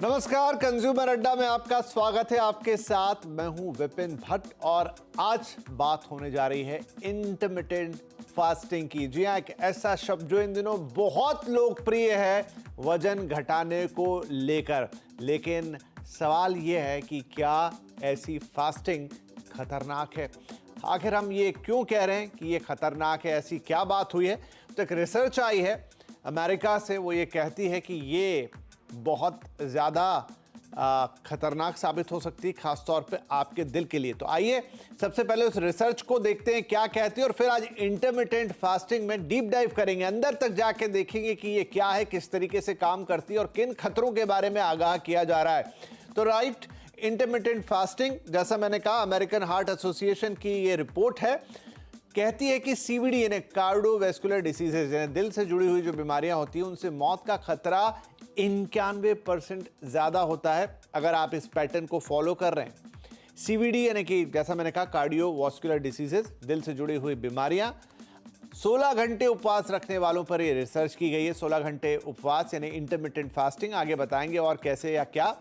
नमस्कार, कंज्यूमर अड्डा में आपका स्वागत है। आपके साथ मैं हूं विपिन भट्ट और आज बात होने जा रही है इंटरमिटेंट फास्टिंग की। जी हाँ, एक ऐसा शब्द जो इन दिनों बहुत लोकप्रिय है वजन घटाने को लेकर। लेकिन सवाल यह है कि क्या ऐसी फास्टिंग खतरनाक है? आखिर हम ये क्यों कह रहे हैं कि ये खतरनाक है? ऐसी क्या बात हुई है? तो एक रिसर्च आई है अमेरिका से, वो ये कहती है कि ये बहुत ज़्यादा खतरनाक साबित हो सकती है, खासतौर पे आपके दिल के लिए। तो आइए सबसे पहले उस रिसर्च को देखते हैं क्या कहती है, और फिर आज इंटरमिटेंट फास्टिंग में डीप डाइव करेंगे, अंदर तक जाके देखेंगे कि ये क्या है, किस तरीके से काम करती है और किन खतरों के बारे में आगाह किया जा रहा है। तो राइट, इंटरमिटेंट फास्टिंग, जैसा मैंने कहा, अमेरिकन हार्ट एसोसिएशन की ये रिपोर्ट है, कहती है कि सीवीडी यानी कार्डियोवैस्कुलर डिसीजेज यानी दिल से जुड़ी हुई जो बीमारियां होती हैं उनसे मौत का खतरा 91% ज़्यादा होता है अगर आप इस पैटर्न को फॉलो कर रहे हैं। सीवीडी यानी कि जैसा मैंने कहा कार्डियोवैस्कुलर डिसीजेज, दिल से जुड़ी हुई बीमारियां। 16 घंटे उपवास रखने वालों पर यह रिसर्च की गई है। 16 घंटे उपवास यानी इंटरमिटेंट फास्टिंग, आगे बताएंगे और कैसे या क्या।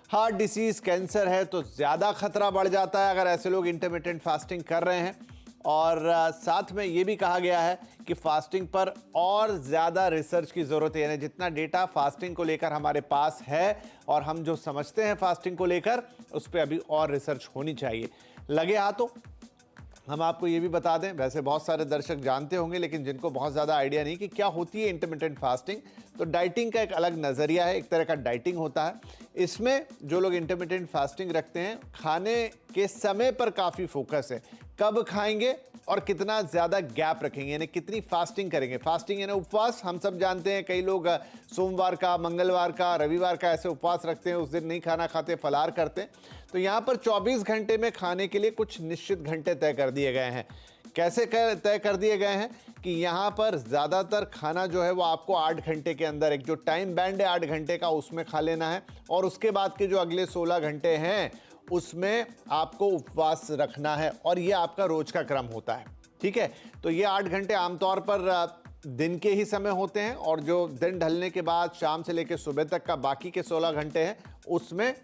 हार्ट डिसीज, कैंसर है तो ज़्यादा खतरा बढ़ जाता है अगर ऐसे लोग इंटरमिटेंट फास्टिंग कर रहे हैं। और साथ में ये भी कहा गया है कि फास्टिंग पर और ज़्यादा रिसर्च की ज़रूरत है, यानी जितना डेटा फास्टिंग को लेकर हमारे पास है और हम जो समझते हैं फास्टिंग को लेकर, उस पर अभी और रिसर्च होनी चाहिए। लगे हाथों हम आपको ये भी बता दें, वैसे बहुत सारे दर्शक जानते होंगे लेकिन जिनको बहुत ज़्यादा आइडिया नहीं कि क्या होती है इंटरमिटेंट फास्टिंग, तो डाइटिंग का एक अलग नज़रिया है, एक तरह का डाइटिंग होता है। इसमें जो लोग इंटरमिटेंट फास्टिंग रखते हैं, खाने के समय पर काफ़ी फोकस है, कब खाएंगे और कितना ज़्यादा गैप रखेंगे, यानी कितनी फास्टिंग करेंगे। फास्टिंग यानी उपवास, हम सब जानते हैं, कई लोग सोमवार का, मंगलवार का, रविवार का ऐसे उपवास रखते हैं, उस दिन नहीं खाना खाते, फलार करते हैं। तो यहाँ पर 24 घंटे में खाने के लिए कुछ निश्चित घंटे तय कर दिए गए हैं। कैसे तय कर दिए गए हैं कि यहाँ पर ज़्यादातर खाना जो है वो आपको 8 घंटे के अंदर, एक जो टाइम बैंड है 8 घंटे का, उसमें खा लेना है, और उसके बाद के जो अगले 16 घंटे हैं उसमें आपको उपवास रखना है, और ये आपका रोज का क्रम होता है। ठीक है, तो ये 8 घंटे आमतौर पर दिन के ही समय होते हैं, और जो दिन ढलने के बाद शाम से लेकर सुबह तक का बाकी के 16 घंटे हैं उसमें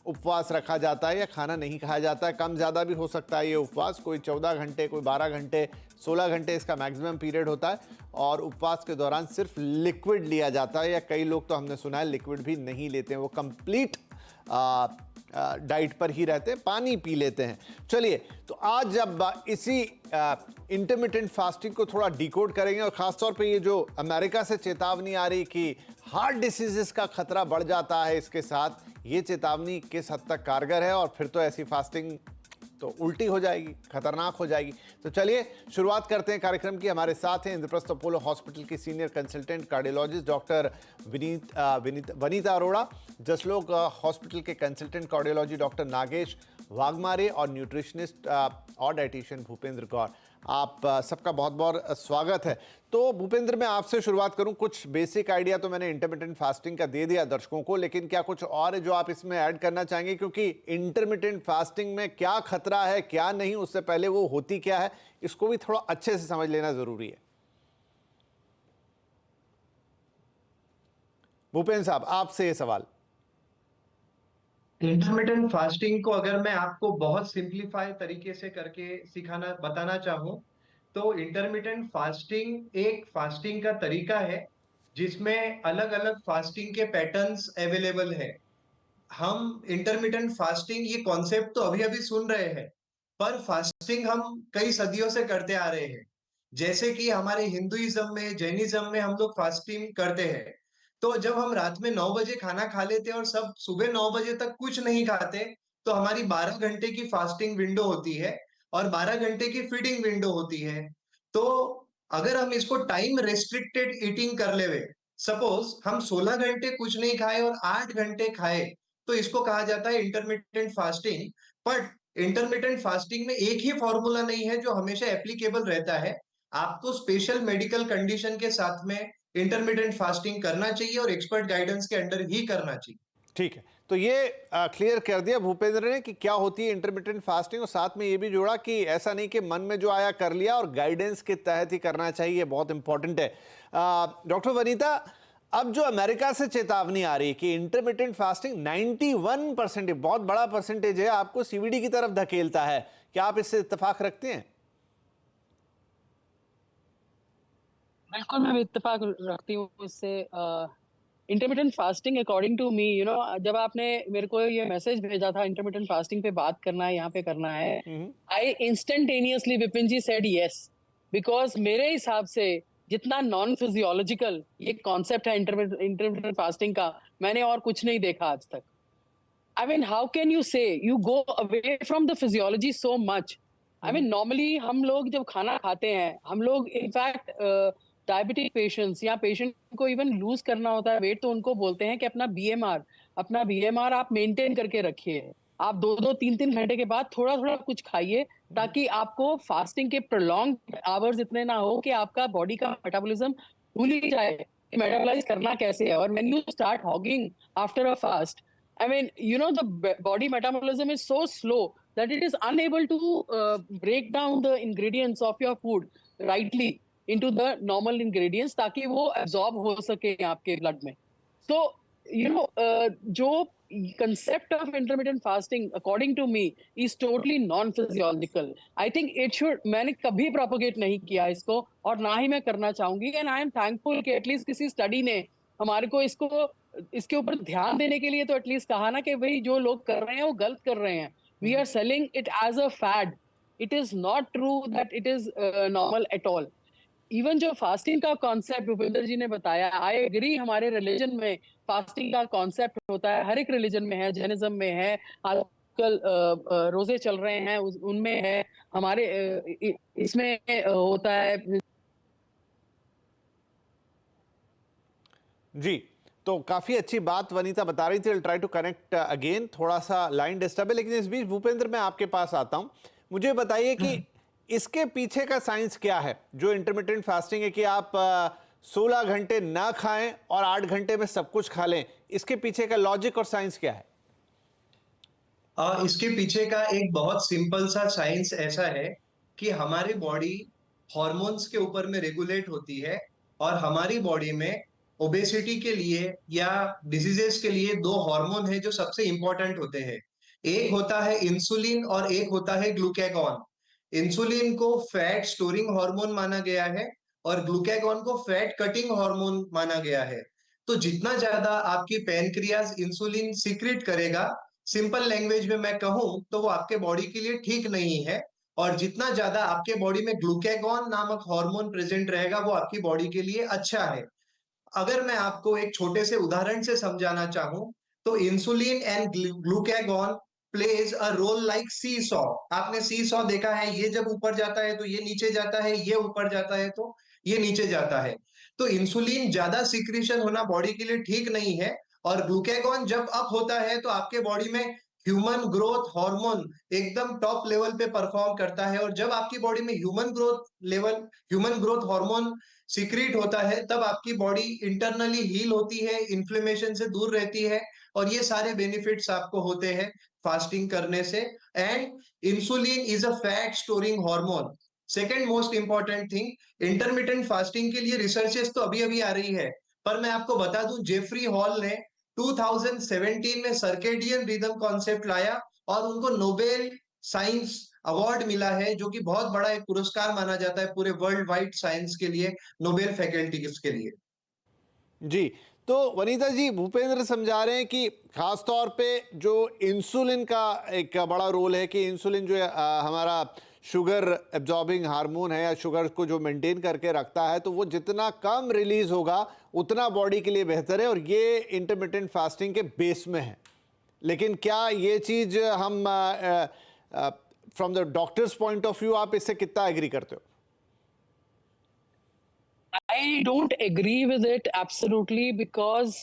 उपवास रखा जाता है या खाना नहीं खाया जाता है। कम ज़्यादा भी हो सकता है ये उपवास, कोई 14 घंटे, कोई 12 घंटे, 16 घंटे इसका मैक्सिमम पीरियड होता है। और उपवास के दौरान सिर्फ लिक्विड लिया जाता है, या कई लोग तो हमने सुना है लिक्विड भी नहीं लेते हैं, वो कंप्लीट डाइट पर ही रहते हैं, पानी पी लेते हैं। चलिए, तो आज जब इसी इंटरमिटेंट फास्टिंग को थोड़ा डिकोड करेंगे, और ख़ासतौर पे ये जो अमेरिका से चेतावनी आ रही कि हार्ट डिसीजेस का खतरा बढ़ जाता है इसके साथ, ये चेतावनी किस हद तक कारगर है, और फिर तो ऐसी फास्टिंग तो उल्टी हो जाएगी, खतरनाक हो जाएगी। तो चलिए शुरुआत करते हैं कार्यक्रम की। हमारे साथ हैं इंद्रप्रस्थ अपोलो हॉस्पिटल की senior consultant cardiologist doctor Vanita Arora, Jaslok hospital के consultant cardiology doctor Nagesh Waghmare, और न्यूट्रिशनिस्ट और डाइटिशियन भूपेंद्र गौर। आप सबका बहुत बहुत स्वागत है। तो भूपेंद्र, मैं आपसे शुरुआत करूं। कुछ बेसिक आइडिया तो मैंने इंटरमिटेंट फास्टिंग का दे दिया दर्शकों को, लेकिन क्या कुछ और है जो आप इसमें ऐड करना चाहेंगे? क्योंकि इंटरमिटेंट फास्टिंग में क्या खतरा है, क्या नहीं, उससे पहले वो होती क्या है, इसको भी थोड़ा अच्छे से समझ लेना जरूरी है। भूपेंद्र साहब, आपसे ये सवाल। इंटरमिटेंट फास्टिंग को अगर मैं आपको बहुत सिंप्लीफाई तरीके से करके सिखाना बताना चाहूँ, तो इंटरमिटेंट फास्टिंग एक फास्टिंग का तरीका है जिसमें अलग अलग फास्टिंग के पैटर्न्स अवेलेबल है। हम इंटरमिटेंट फास्टिंग ये कॉन्सेप्ट तो अभी अभी सुन रहे हैं, पर फास्टिंग हम कई सदियों से करते आ रहे हैं। जैसे कि हमारे हिंदुइज्म में, जैनिज्म में हम लोग फास्टिंग करते हैं। तो जब हम रात में 9 बजे खाना खा लेते हैं और सब सुबह 9 बजे तक कुछ नहीं खाते, तो हमारी 12 घंटे की फास्टिंग विंडो होती है और 12 घंटे की फीडिंग विंडो होती है। तो अगर हम इसको टाइम रेस्ट्रिक्टेड ईटिंग कर लेवे, सपोज हम 16 घंटे कुछ नहीं खाए और 8 घंटे खाए, तो इसको कहा जाता है intermittent fasting. But intermittent fasting में एक ही फॉर्मूला नहीं है जो हमेशा एप्लीकेबल रहता है। आपको स्पेशल मेडिकल कंडीशन के साथ में इंटरमिटेंट फास्टिंग करना चाहिए और एक्सपर्ट गाइडेंस के अंडर ही करना चाहिए। ठीक है, तो ये क्लियर कर दिया भूपेंद्र ने कि क्या होती है इंटरमिटेंट फास्टिंग, और साथ में ये भी जोड़ा कि ऐसा नहीं कि मन में जो आया कर लिया, और गाइडेंस के तहत ही करना चाहिए, बहुत इंपॉर्टेंट है। डॉक्टर वनीता, अब जो अमेरिका से चेतावनी आ रही है कि इंटरमिटेंट फास्टिंग 91% बहुत बड़ा परसेंटेज है, आपको सीवीडी की तरफ धकेलता है, क्या आप इससे इत्तेफाक रखते हैं? बिल्कुल, मैं भी इत्तेफ़ाक रखती हूँ इससे। Intermittent fasting according to me, जब आपने मेरे को ये मैसेज भेजा था इंटरमिटेंट फास्टिंग पे बात करना है, यहाँ पे करना है, I instantaneously Vipin ji said yes, because मेरे हिसाब से जितना नॉन फिजियोलॉजिकल ये कॉन्सेप्ट है इंटरमिटेंट फास्टिंग का, मैंने और कुछ नहीं देखा आज तक। I mean, how can you say you go away from the physiology so much? I mean, normally हम लोग जब खाना खाते हैं, हम लोग इनफैक्ट डायबिटिक पेशेंट्स या पेशेंट को इवन लूज करना होता है वेट, तो उनको बोलते हैं कि अपना बीएमआर आप मेंटेन करके रखिए। आप 2-2 3-3 घंटे के बाद थोड़ा-थोड़ा कुछ खाइए, ताकि आपको फास्टिंग के प्रोलॉन्ग आवर्स इतने ना हो कि आपका बॉडी का मेटाबॉलिज्म भूल ही जाए कि मेटाबोलाइज करना कैसे है। और when you start hugging after a fast, I mean, the body metabolism is so slow that it is unable to break down the ingredients of your food rightly into the normal ingredients ताकि वो absorb हो सके आपके blood में. So, जो concept of intermittent fasting, according to me, is totally non-physiological. I think मैंने कभी propagate नहीं किया इसको, और ना ही मैं करना चाहूंगी, and I am thankful कि at least किसी study ने हमारे को इसके ऊपर ध्यान देने के लिए तो एटलीस्ट कहा ना कि भाई जो लोग कर रहे हैं वो गलत कर रहे हैं. We are selling it as a fad. It is not true that it is normal at all. Even जो फास्टिंग का कॉन्सेप्ट भूपेंद्र जी ने बताया, आई एग्री, हमारे रिलीजन में फास्टिंग का कॉन्सेप्ट होता है, हर एक रिलीजन में है, जैनिज्म में है, आजकल रोजे चल रहे हैं उनमें है, हमारे इसमें होता है. जी, तो काफी अच्छी बात वनीता बता रही थी. ट्राई टू कनेक्ट अगेन, थोड़ा सा लाइन डिस्टर्ब है, लेकिन इस बीच भूपेंद्र मैं आपके पास आता हूं. मुझे बताइए कि इसके पीछे का साइंस क्या है, जो इंटरमिटेंट फास्टिंग है कि आप 16 घंटे ना खाएं और 8 घंटे में सब कुछ खा लें. इसके पीछे का लॉजिक और साइंस क्या है? इसके पीछे का एक बहुत सिंपल सा साइंस ऐसा है कि हमारी बॉडी हॉर्मोन्स के ऊपर में रेगुलेट होती है, और हमारी बॉडी में ओबेसिटी के लिए या डिजीजेस के लिए 2 हार्मोन है जो सबसे इंपॉर्टेंट होते हैं. एक होता है इंसुलिन और एक होता है ग्लूकागॉन. इंसुलिन को फैट स्टोरिंग हार्मोन माना गया है और ग्लूकागॉन को फैट कटिंग हार्मोन माना गया है. तो जितना ज्यादा आपकी पैनक्रियाज इंसुलिन सीक्रेट करेगा, सिंपल लैंग्वेज में मैं कहूं तो वो आपके बॉडी के लिए ठीक नहीं है, और जितना ज्यादा आपके बॉडी में ग्लूकागॉन नामक हार्मोन प्रेजेंट रहेगा वो आपकी बॉडी के लिए अच्छा है. अगर मैं आपको एक छोटे से उदाहरण से समझाना चाहूं, तो insulin and glucagon plays a role like see saw. आपने सी सॉ देखा है, ये जब ऊपर जाता है तो ये नीचे जाता है, ये ऊपर जाता है तो ये नीचे जाता है. तो इंसुलिन ज्यादा सिक्रीशन होना बॉडी के लिए ठीक नहीं है, और ग्लूकागॉन जब अप होता है तो आपके बॉडी में ह्यूमन ग्रोथ हार्मोन एकदम टॉप लेवल पे परफॉर्म करता है, और जब आपकी बॉडी में ह्यूमन ग्रोथ हार्मोन सीक्रेट होता है तब आपकी बॉडी इंटरनली हील होती है, इन्फ्लेमेशन से दूर रहती है, और ये सारे बेनिफिट्स आपको होते हैं फास्टिंग करने से. And insulin is a fat storing hormone. Second most important thing, intermittent fasting के लिए रिसर्चेस तो अभी अभी आ रही है, पर मैं आपको बता दूं जेफरी हॉल ने 2017 में सर्केडियन रिदम कॉन्सेप्ट लाया, और उनको नोबेल साइंस अवार्ड मिला है, जो कि बहुत बड़ा एक पुरस्कार माना जाता है पूरे वर्ल्ड वाइड साइंस के लिए, नोबेल फैकल्टीज के लिए. जी, तो वनीता जी, भूपेंद्र समझा रहे हैं कि खास तौर पे जो इंसुलिन का एक बड़ा रोल है, कि इंसुलिन जो हमारा शुगर एब्जॉर्बिंग हार्मोन है या शुगर को जो मेंटेन करके रखता है, तो वो जितना कम रिलीज होगा उतना बॉडी के लिए बेहतर है, और ये इंटरमिटेंट फास्टिंग के बेस में है. लेकिन क्या ये चीज हम from the doctors point of view आप इससे कितना एग्री करते हो? I don't agree with it absolutely because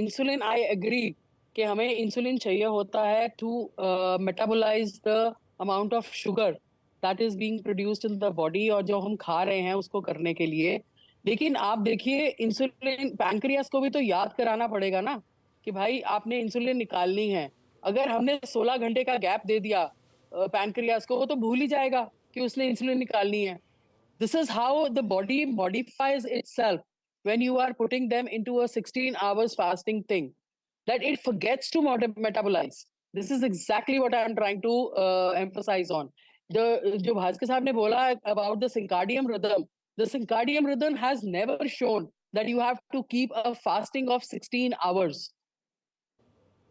insulin, I agree कि हमें इंसुलिन चाहिए होता है to metabolize the amount of sugar that is being produced in the body, और जो हम खा रहे हैं उसको करने के लिए. लेकिन आप देखिए, इंसुलिन पैंक्रियास को भी तो याद कराना पड़ेगा ना कि भाई आपने इंसुलिन निकालनी है. अगर हमने 16 घंटे का गैप दे दिया पैंक्रियास को, वो तो भूल ही जाएगा कि उसने इंसुलिन निकालनी है. This is how the body modifies itself. when you are putting them into a 16 hours fasting thing, that it forgets to metabolize. This is exactly what I am trying to emphasize on. जो भास्कर साहब ने बोला about the circadian rhythm, the circadian rhythm has never shown that you have to keep a fasting of 16 hours.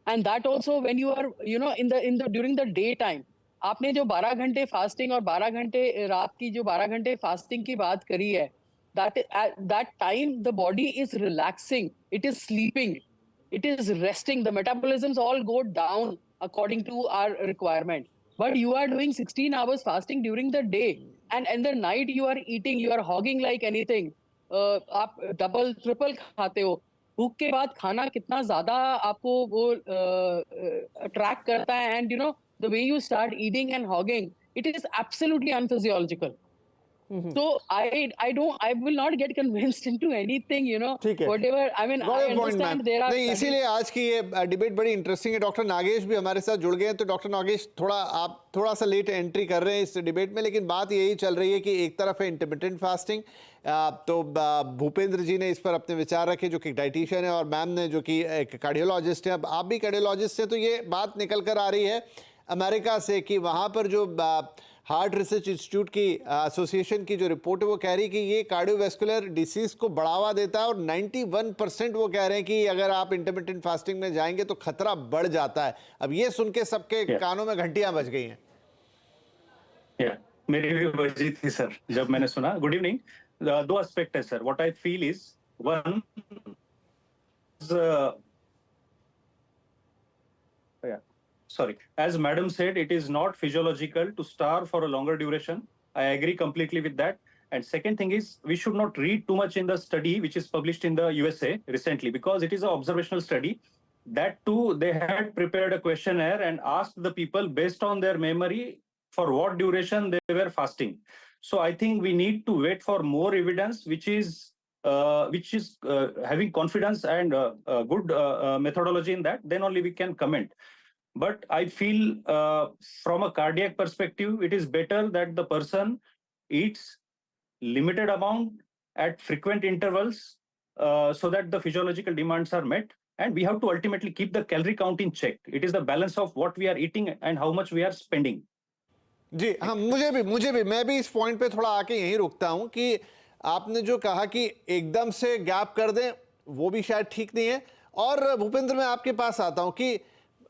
And that also when you are, you know, in the during the daytime, आपने जो 12 घंटे fasting और 12 घंटे रात की जो 12 घंटे fasting की बात करी है, that at that time the body is relaxing, it is sleeping, it is resting, the metabolisms all go down according to our requirement. But you are doing 16 hours fasting during the day, and in the night you are eating, you are hogging like anything. आप double triple खाते हो. भूख के बाद खाना कितना ज्यादा आपको वो अट्रैक्ट करता है, and you know the way you start eating and hogging, it is absolutely unphysiological. So I will not get convinced into anything, you know, whatever. I mean, I understand there are. नहीं, इसीलिए आज की ये debate बड़ी interesting है. Doctor Nagesh भी हमारे साथ जुड़ गए हैं. तो डॉक्टर नागेश, आप थोड़ा सा लेट एंट्री कर रहे हैं इस डिबेट में, लेकिन बात यही चल रही है कि एक तरफ है इंटरमिटेंट फास्टिंग. तो भूपेंद्र जी ने इस पर अपने विचार रखे, जो कि डाइटिशियन है, और मैम ने जो कि एक कार्डियोलॉजिस्ट है. अब आप भी कार्डियोलॉजिस्ट हैं, तो ये बात निकल कर आ रही है अमेरिका से कि वहाँ पर जो हार्ट रिसर्च इंस्टीट्यूट की एसोसिएशन की जो रिपोर्ट है वो कह रही है कि ये कार्डियोवैस्कुलर डिसीज़ को बढ़ावा देता है, और 91% वो कह रहे हैं कि अगर आप इंटरमिटेंट फास्टिंग में जाएंगे तो खतरा बढ़ जाता है. अब ये सुन के सबके कानों में घंटियां बज गई हैं. मेरी भी बजी थी सर जब मैंने सुना. Good evening. दो एस्पेक्ट है sir. What I feel is one, sorry, as madam said, it is not physiological to starve for a longer duration. I agree completely with that. And second thing is, we should not read too much in the study which is published in the USA recently, because it is an observational study. That too, they had prepared a questionnaire and asked the people based on their memory for what duration they were fasting. So I think we need to wait for more evidence which is having confidence and good methodology in that. Then only we can comment. But I feel from a cardiac perspective, it is better that the person eats limited amount at frequent intervals so that the physiological demands are met. And we have to ultimately keep the calorie count in check. It is the balance of what we are eating and how much we are spending. जी हाँ, मुझे भी मैं भी इस point पे थोड़ा आके यहीं रुकता हूँ कि आपने जो कहा कि एकदम से गैप कर दें, वो भी शायद ठीक नहीं है. और भूपेंद्र, मैं आपके पास आता हूँ कि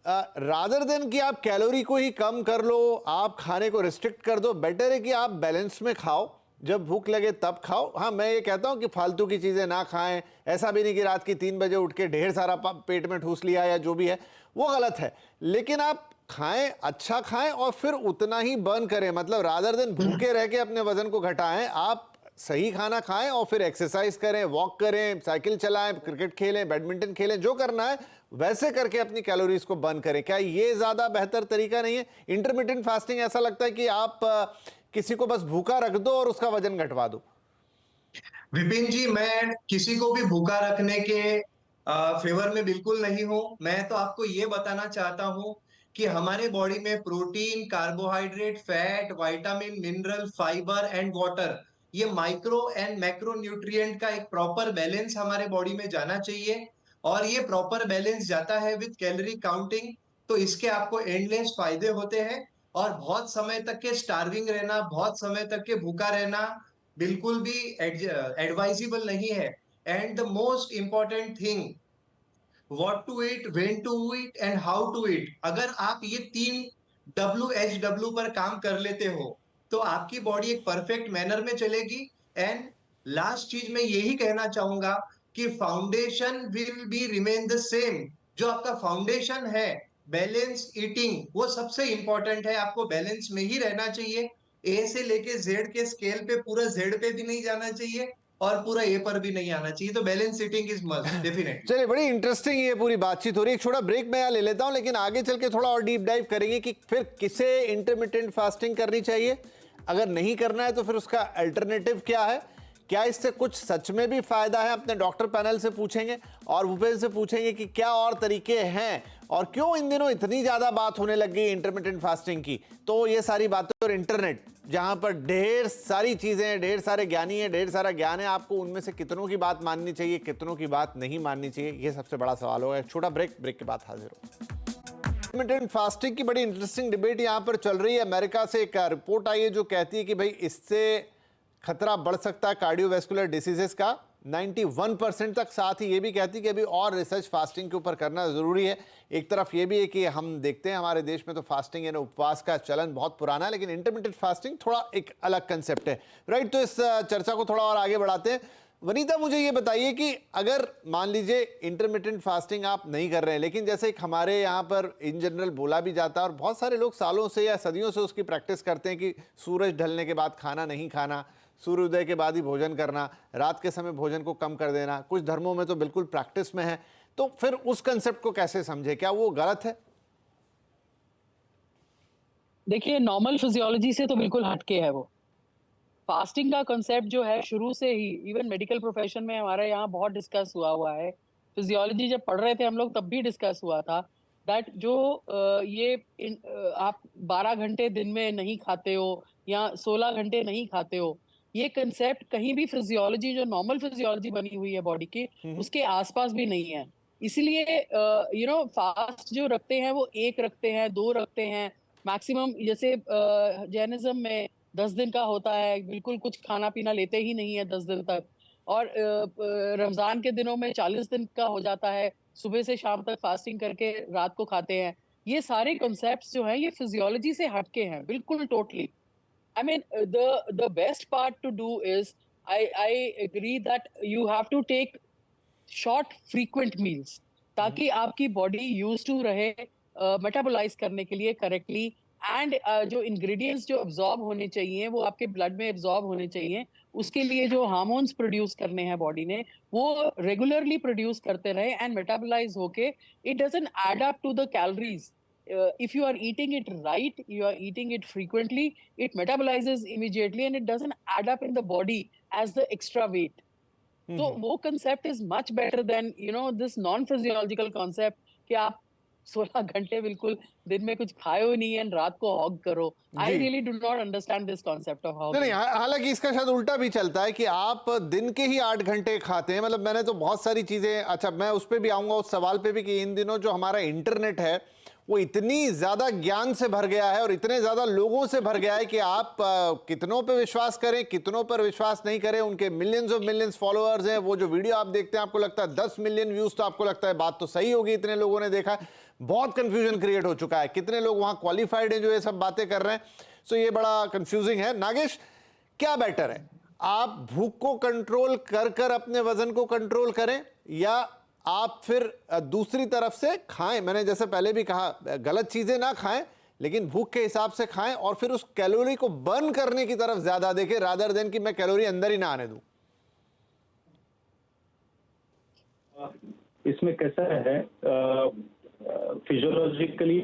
रादर देन कि आप कैलोरी को ही कम कर लो, आप खाने को रिस्ट्रिक्ट कर दो, बेटर है कि आप बैलेंस में खाओ, जब भूख लगे तब खाओ. हाँ, मैं ये कहता हूँ कि फालतू की चीज़ें ना खाएं. ऐसा भी नहीं कि रात की 3 बजे उठ के ढेर सारा पेट में ठूस लिया या जो भी है, वो गलत है. लेकिन आप खाएं, अच्छा खाएं, और फिर उतना ही बर्न करें. मतलब रादर देन भूखे रह के अपने वजन को घटाएं, आप सही खाना खाएं और फिर एक्सरसाइज करें, वॉक करें, साइकिल चलाएं, क्रिकेट खेलें, बैडमिंटन खेलें, जो करना है वैसे करके अपनी कैलोरीज को बर्न करें. क्या ये ज्यादा बेहतर तरीका नहीं है? इंटरमिटेंट फास्टिंग ऐसा लगता है कि आप किसी को बस भूखा रख दो और उसका वजन घटवा दो. विपिन जी, मैं किसी को भी भूखा रखने के फेवर में बिल्कुल नहीं हूं. मैं तो आपको ये बताना चाहता हूं कि हमारे बॉडी में protein, carbohydrate, fat, vitamin, mineral, fibre and water, ये माइक्रो एंड मैक्रो न्यूट्रिएंट का एक प्रॉपर बैलेंस हमारे बॉडी में जाना चाहिए. और ये प्रॉपर बैलेंस जाता है विद कैलोरी काउंटिंग. तो इसके आपको एंडलेस फायदे होते हैं. और बहुत समय तक के स्टार्विंग रहना, बहुत समय तक के भूखा रहना बिल्कुल भी एडवाइजेबल नहीं है. And the most important thing, what to eat, when to eat and how to eat. अगर आप ये 3 WHW पर काम कर लेते हो तो आपकी बॉडी एक परफेक्ट मैनर में चलेगी. एंड लास्ट चीज मैं यही कहना चाहूंगा कि foundation will be remain the same. जो आपका फाउंडेशन है, बैलेंस ईटिंग, वो सबसे इंपॉर्टेंट है. आपको बैलेंस में ही रहना चाहिए. ए से लेके जेड के स्केल पे पूरा जेड पे भी नहीं जाना चाहिए और पूरा ए पर भी नहीं आना चाहिए. तो balance eating is must, definitely. चलिए, बड़ी इंटरेस्टिंग ये पूरी बातचीत हो रही है. एक छोटा ब्रेक मैं यहाँ ले लेता हूँ, लेकिन आगे चल के थोड़ा और डीप डाइव करेंगे कि फिर किसे इंटरमिटेंट फास्टिंग करनी चाहिए, अगर नहीं करना है तो फिर उसका अल्टरनेटिव क्या है, क्या इससे कुछ सच में भी फायदा है. अपने डॉक्टर पैनल से पूछेंगे और भूपेंद्र से पूछेंगे कि क्या और तरीके हैं और क्यों इन दिनों इतनी ज्यादा बात होने लग गई इंटरमिटेंट फास्टिंग की. तो ये सारी बातें और इंटरनेट जहां पर ढेर सारी चीजें हैं, ढेर सारे ज्ञानी हैं, ढेर सारा ज्ञान है। आपको उनमें से कितनों की बात माननी चाहिए, कितनों की बात नहीं माननी चाहिए, ये सबसे बड़ा सवाल होगा। छोटा ब्रेक के बाद हाजिर हो। इंटरमिटेंट फास्टिंग की बड़ी इंटरेस्टिंग डिबेट यहां पर चल रही है। अमेरिका से एक रिपोर्ट आई है जो कहती है कि भाई इससे खतरा बढ़ सकता है कार्डियोवैस्कुलर डिसीजेस का 91% तक। साथ ही ये भी कहती है कि अभी और रिसर्च फास्टिंग के ऊपर करना जरूरी है। एक तरफ ये भी है कि हम देखते हैं हमारे देश में तो फास्टिंग यानी उपवास का चलन बहुत पुराना है, लेकिन इंटरमिटेंट फास्टिंग थोड़ा एक अलग कंसेप्ट है, राइट। तो इस चर्चा को थोड़ा और आगे बढ़ाते हैं। वनीता, मुझे ये बताइए कि अगर मान लीजिए इंटरमिटेंट फास्टिंग आप नहीं कर रहे हैं, लेकिन जैसे एक हमारे यहाँ पर इन जनरल बोला भी जाता है और बहुत सारे लोग सालों से या सदियों से उसकी प्रैक्टिस करते हैं कि सूरज ढलने के बाद खाना नहीं खाना, सूर्योदय के बाद ही भोजन करना, रात के समय भोजन को कम कर देना, कुछ धर्मों में तो बिल्कुल प्रैक्टिस में है। तो फिर उस कंसेप्ट को कैसे समझे, क्या वो गलत है? देखिए, नॉर्मल फिजियोलॉजी से तो बिल्कुल हटके है वो। फास्टिंग का कॉन्सेप्ट जो है शुरू से ही इवन मेडिकल प्रोफेशन में हमारे यहाँ बहुत डिस्कस हुआ है। फिजियोलॉजी जब पढ़ रहे थे हम लोग तब भी डिस्कस हुआ था दैट जो आप 12 घंटे दिन में नहीं खाते हो या 16 घंटे नहीं खाते हो, ये कंसेप्ट कहीं भी फिजियोलॉजी जो नॉर्मल फिजियोलॉजी बनी हुई है बॉडी की उसके आसपास भी नहीं है। इसलिए फास्ट जो रखते हैं वो 1 रखते हैं, 2 रखते हैं मैक्सिमम। जैसे जैनिज्म में 10 दिन का होता है, बिल्कुल कुछ खाना पीना लेते ही नहीं है 10 दिन तक। और रमजान के दिनों में 40 दिन का हो जाता है, सुबह से शाम तक फास्टिंग करके रात को खाते हैं। ये सारे कॉन्सेप्ट्स जो हैं ये फिजियोलॉजी से हटके हैं बिल्कुल totally. I mean, the best part to do is I agree that you have to take short frequent meals ताकि आपकी बॉडी यूज टू रहे मेटाबोलाइज करने के लिए करेक्टली। एंड जो इंग्रेडिएंट्स जो अब्जॉर्ब होने चाहिए वो आपके ब्लड में अब्जॉर्ब होने चाहिए। उसके लिए जो हार्मोन्स प्रोड्यूस करने हैं बॉडी ने वो रेगुलरली प्रोड्यूस करते रहे एंड मेटाबोलाइज होके it doesn't add up to the calories. If you are eating it right, you are eating it frequently, it metabolizes immediately and it doesn't add up in the body as the extra weight. So वो concept is much better than this non-physiological concept कि आप 16 घंटे बिल्कुल दिन में कुछ खाओ नहीं एंड रात को हॉग करो। I really do not understand this concept of hogging. नहीं, हालांकि इसका शायद उल्टा भी चलता है कि आप दिन के ही 8 घंटे खाते हैं। मतलब मैंने तो बहुत सारी चीजें, अच्छा मैं उस पर भी आऊंगा, उस सवाल पे भी, कि इन दिनों जो हमारा इंटरनेट है वो इतनी ज्यादा ज्ञान से भर गया है और इतने ज्यादा लोगों से भर गया है कि आप कितनों पे विश्वास करें, कितनों पर विश्वास नहीं करें। उनके मिलियंस ऑफ मिलियंस फॉलोअर्स हैं, वो जो वीडियो आप देखते हैं आपको लगता है 10 मिलियन व्यूज, तो आपको लगता है बात तो सही होगी, इतने लोगों ने देखा। बहुत कंफ्यूजन क्रिएट हो चुका है, कितने लोग वहां क्वालिफाइड हैं जो ये सब बातें कर रहे हैं। सो ये बड़ा कंफ्यूजिंग है। नागेश, क्या बेटर है, आप भूख को कंट्रोल कर कर अपने वजन को कंट्रोल करें या आप फिर दूसरी तरफ से खाएं? मैंने जैसे पहले भी कहा, गलत चीजें ना खाएं लेकिन भूख के हिसाब से खाएं और फिर उस कैलोरी को बर्न करने की तरफ ज्यादा देखें रादर देन कि मैं कैलोरी अंदर ही ना आने दूं। इसमें कैसा है, फिजियोलॉजिकली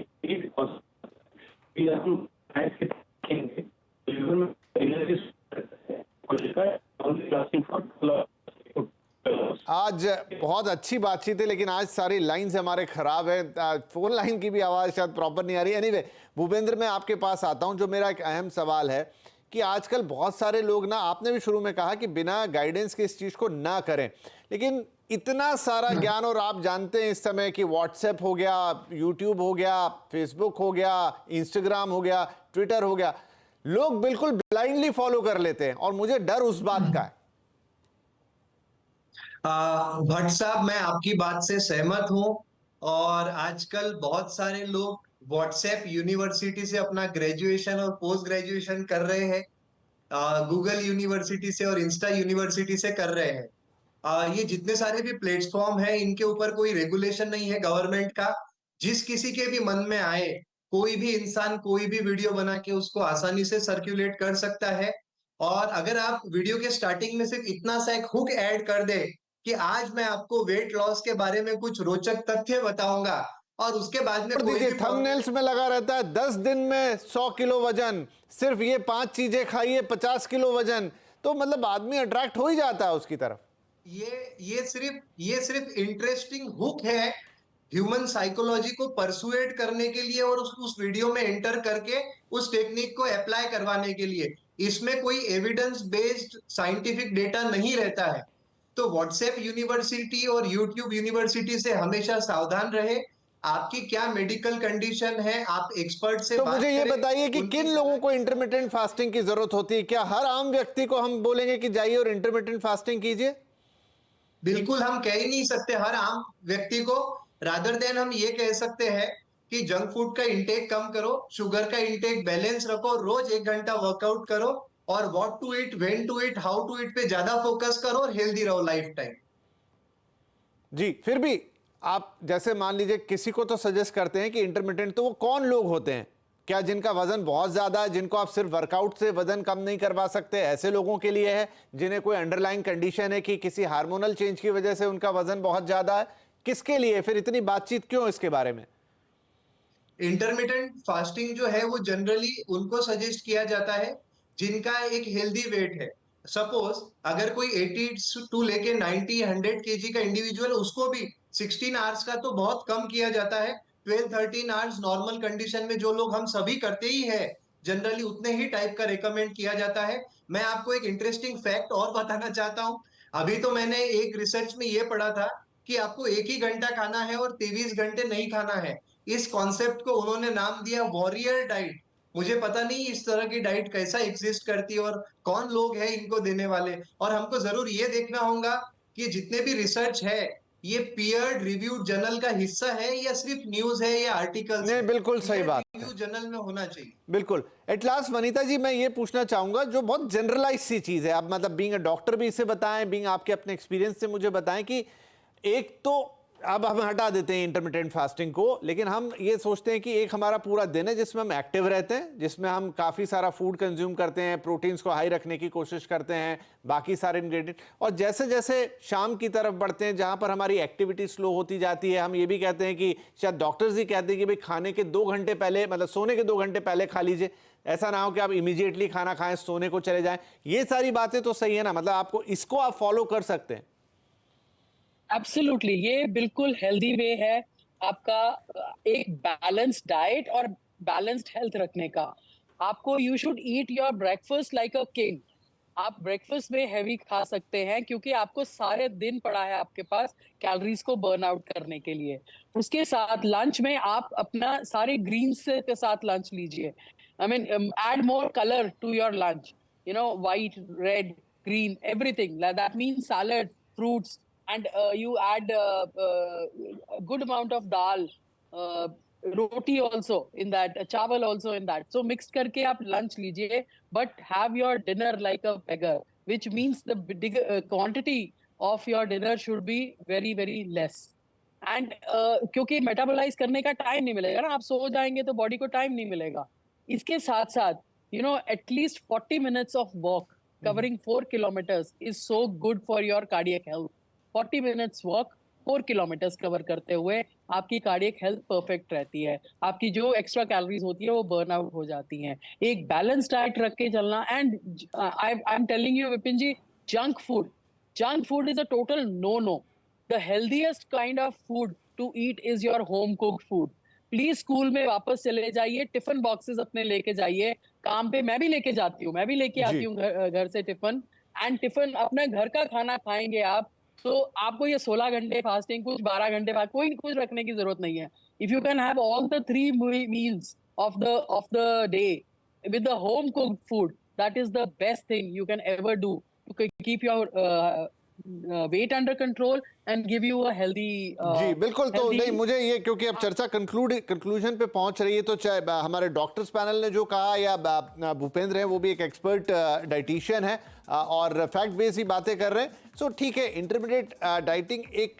आज बहुत अच्छी बातचीत है लेकिन आज सारी लाइंस हमारे खराब है, फोन लाइन की भी आवाज शायद प्रॉपर नहीं आ रही। एनीवे, भूपेंद्र मैं आपके पास आता हूं। जो मेरा एक अहम सवाल है कि आजकल बहुत सारे लोग ना, आपने भी शुरू में कहा कि बिना गाइडेंस के इस चीज को ना करें, लेकिन इतना सारा ज्ञान, और आप जानते हैं इस समय कि व्हाट्सएप हो गया, यूट्यूब हो गया, फेसबुक हो गया, इंस्टाग्राम हो गया, ट्विटर हो गया, लोग बिल्कुल ब्लाइंडली फॉलो कर लेते हैं और मुझे डर उस बात का है। भट्ट साहब, मैं आपकी बात से सहमत हूं। और आजकल बहुत सारे लोग व्हाट्सएप यूनिवर्सिटी से अपना ग्रेजुएशन और पोस्ट ग्रेजुएशन कर रहे हैं, गूगल यूनिवर्सिटी से और इंस्टा यूनिवर्सिटी से कर रहे हैं। ये जितने सारे भी प्लेटफॉर्म हैं, इनके ऊपर कोई रेगुलेशन नहीं है गवर्नमेंट का। जिस किसी के भी मन में आए, कोई भी इंसान कोई भी वीडियो बना के उसको आसानी से सर्कुलेट कर सकता है। और अगर आप वीडियो के स्टार्टिंग में सिर्फ इतना सा एक हुक ऐड कर दे कि आज मैं आपको वेट लॉस के बारे में कुछ रोचक तथ्य बताऊंगा, और उसके बाद में कोई भी थंबनेल्स में लगा रहता है 10 दिन में 100 किलो वजन, सिर्फ ये 5 चीजें खाइए 50 किलो वजन, तो मतलब आदमी अट्रैक्ट हो ही जाता है उसकी तरफ। ये सिर्फ इंटरेस्टिंग हुक है ह्यूमन साइकोलॉजी को परसुएट करने के लिए और उस वीडियो में एंटर करके उस टेक्निक को अप्लाई करवाने के लिए। इसमें कोई एविडेंस बेस्ड साइंटिफिक डेटा नहीं रहता है। तो व्हाट्सएप यूनिवर्सिटी और यूट्यूब यूनिवर्सिटी से हमेशा सावधान रहे। आपकी क्या मेडिकल कंडीशन है, आप एक्सपर्ट से तो बात मुझे ये करें, बताइए कि उनकी किन लोगों को इंटरमिटेंट फास्टिंग की जरूरत होती है? क्या हर आम व्यक्ति को हम बोलेंगे कि जाइए और इंटरमिटेंट फास्टिंग कीजिए? बिल्कुल हम कह ही नहीं सकते हर आम व्यक्ति को। रादर देन हम ये कह सकते हैं कि जंक फूड का इंटेक कम करो, शुगर का इंटेक बैलेंस रखो, रोज 1 घंटा वर्कआउट करो और what to eat, when to eat, how to eat पे ज्यादा फोकस करो और हेल्दी रहो लाइफ टाइम। जी, फिर भी आप जैसे मान लीजिए किसी को तो सजेस्ट करते हैं कि इंटरमिटेंट, तो वो कौन लोग होते हैं? क्या जिनका वजन बहुत ज्यादा है, जिनको आप सिर्फ वर्कआउट से वजन कम नहीं करवा सकते, ऐसे लोगों के लिए है? जिन्हें कोई अंडरलाइंग कंडीशन है कि किसी हार्मोनल चेंज की वजह से उनका वजन बहुत ज्यादा है? किसके लिए? फिर इतनी बातचीत क्यों इसके बारे में? इंटरमिटेंट फास्टिंग जो है वो जनरली उनको सजेस्ट किया जाता है जिनका एक हेल्दी वेट है। सपोज अगर कोई 80 टू लेके 90-100 केजी का इंडिविजुअल, उसको भी 16 आवर्स का तो बहुत कम किया जाता है। 12-13 आवर्स नॉर्मल कंडीशन में जो लोग हम सभी करते ही है, जनरली उतने ही टाइप का रिकमेंड किया जाता है। मैं आपको एक इंटरेस्टिंग फैक्ट और बताना चाहता हूं। अभी तो मैंने एक रिसर्च में ये पढ़ा था कि आपको 1 ही घंटा खाना है और 23 घंटे नहीं खाना है। इस कॉन्सेप्ट को उन्होंने नाम दिया वॉरियर डाइट। मुझे पता नहीं इस तरह की डाइट कैसा एग्जिस्ट करती है और कौन लोग हैं इनको देने वाले। और हमको जरूर ये देखना होगा कि जितने भी रिसर्च है ये पीयर्ड रिव्यूड जर्नल का हिस्सा है या सिर्फ न्यूज है या आर्टिकल्स नहीं, है। बिल्कुल सही बात है। रिव्यू जर्नल में होना चाहिए। बिल्कुल। एट लास्ट वनीता जी, मैं ये पूछना चाहूंगा जो बहुत जनरलाइज सी चीज है, आप मतलब बीइंग अ डॉक्टर भी इसे बताएं, बीइंग आपके अपने एक्सपीरियंस से मुझे बताएं कि एक तो अब हम हटा देते हैं इंटरमिटेंट फास्टिंग को, लेकिन हम ये सोचते हैं कि एक हमारा पूरा दिन है जिसमें हम एक्टिव रहते हैं, जिसमें हम काफ़ी सारा फूड कंज्यूम करते हैं, प्रोटीन्स को हाई रखने की कोशिश करते हैं, बाकी सारे इंग्रेडिएंट, और जैसे जैसे शाम की तरफ बढ़ते हैं जहां पर हमारी एक्टिविटी स्लो होती जाती है, हम ये भी कहते हैं कि शायद डॉक्टर्स ही कहते हैं कि भाई खाने के 2 घंटे पहले, मतलब सोने के 2 घंटे पहले खा लीजिए, ऐसा ना हो कि आप इमीडिएटली खाना खाएं, सोने को चले जाएं। ये सारी बातें तो सही है ना, मतलब आपको इसको आप फॉलो कर सकते हैं? एब्सोल्युटली, ये बिल्कुल हेल्दी वे है आपका एक बैलेंस्ड डाइट और बैलेंस्ड हेल्थ रखने का। आपको you should eat your breakfast like a king. आप ब्रेकफास्ट में हैवी खा सकते हैं क्योंकि आपको सारे दिन पड़ा है आपके पास कैलोरीज को बर्न आउट करने के लिए। उसके साथ लंच में आप अपना सारे ग्रीन्स के साथ लंच लीजिए। I mean add more colour to your lunch, you know, white, red, green, everything. That means salad, fruits, and you add a good amount of dal, roti also in that, chawal also in that. So mixed करके आप lunch लीजिए, but have your dinner like a beggar, which means the big quantity of your dinner should be very very less. And क्योंकि metabolise करने का time नहीं मिलेगा ना, आप सो जाएंगे तो बॉडी को टाइम नहीं मिलेगा। इसके साथ साथ you know at least 40 minutes of walk covering 4 kilometres is so good for your cardiac health. 40 minutes walk 4 kilometres cover करते हुए आपकी कार्डियक हेल्थ परफेक्ट रहती है, आपकी जो एक्स्ट्रा कैलोरीज होती है वो बर्न आउट हो जाती हैं। एक बैलेंस डाइट रख के चलना। And I am telling you Vipin ji, junk food is a total no. The healthiest kind of food to eat is your home cooked food. Please school में वापस चले जाइए, टिफिन बॉक्सेस अपने लेके जाइए। काम पे मैं भी लेके जाती हूँ, मैं भी लेके आती हूँ घर से टिफिन। एंड टिफिन अपने घर का खाना खाएंगे आप, तो आपको ये 16 घंटे फास्टिंग, कुछ 12 घंटे बाद कोई कुछ रखने की जरूरत नहीं है। If you can have all the 3 meals of the day with the home cooked food, that is the best thing you can ever do to keep your weight under control and give you a healthy जी बिल्कुल। तो नहीं, मुझे ये, क्योंकि अब चर्चा conclusion पे पहुंच रही है, तो चाहे हमारे डॉक्टर्स पैनल ने जो कहा या भूपेंद्र है, वो भी एक एक्सपर्ट डाइटिशियन है और फैक्ट बेस्ड ही बातें कर रहे हैं। सो ठीक है, इंटरमीडिएट डाइटिंग एक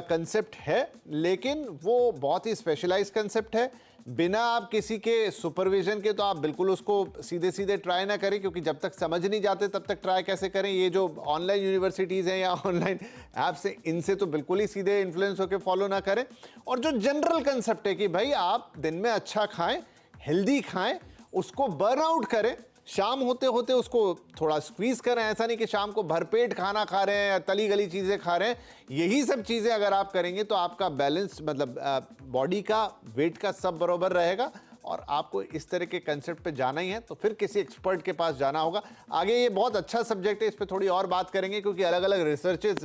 कंसेप्ट है, लेकिन वो बहुत ही स्पेशलाइज्ड कंसेप्ट है। बिना आप किसी के सुपरविजन के तो आप बिल्कुल उसको सीधे सीधे ट्राई ना करें, क्योंकि जब तक समझ नहीं जाते तब तक ट्राई कैसे करें। ये जो ऑनलाइन यूनिवर्सिटीज़ हैं या ऑनलाइन ऐप्स हैं, इनसे तो बिल्कुल ही सीधे इन्फ्लुएंस होकर फॉलो ना करें। और जो जनरल कंसेप्ट है कि भाई आप दिन में अच्छा खाएं, हेल्दी खाएं, उसको बर्न आउट करें, शाम होते होते उसको थोड़ा स्क्वीज करें। ऐसा नहीं कि शाम को भरपेट खाना खा रहे हैं या तली गली चीज़ें खा रहे हैं। यही सब चीज़ें अगर आप करेंगे तो आपका बैलेंस, मतलब बॉडी का, वेट का सब बराबर रहेगा। और आपको इस तरह के कंसेप्ट पे जाना ही है तो फिर किसी एक्सपर्ट के पास जाना होगा। आगे ये बहुत अच्छा सब्जेक्ट है, इस पे थोड़ी और बात करेंगे क्योंकि अलग अलग रिसर्चेस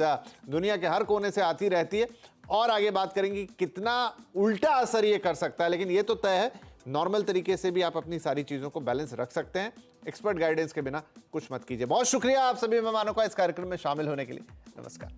दुनिया के हर कोने से आती रहती है। और आगे बात करेंगे कि कितना उल्टा असर ये कर सकता है। लेकिन ये तो तय है, नॉर्मल तरीके से भी आप अपनी सारी चीज़ों को बैलेंस रख सकते हैं। एक्सपर्ट गाइडेंस के बिना कुछ मत कीजिए। बहुत शुक्रिया आप सभी मेहमानों का इस कार्यक्रम में शामिल होने के लिए। नमस्कार।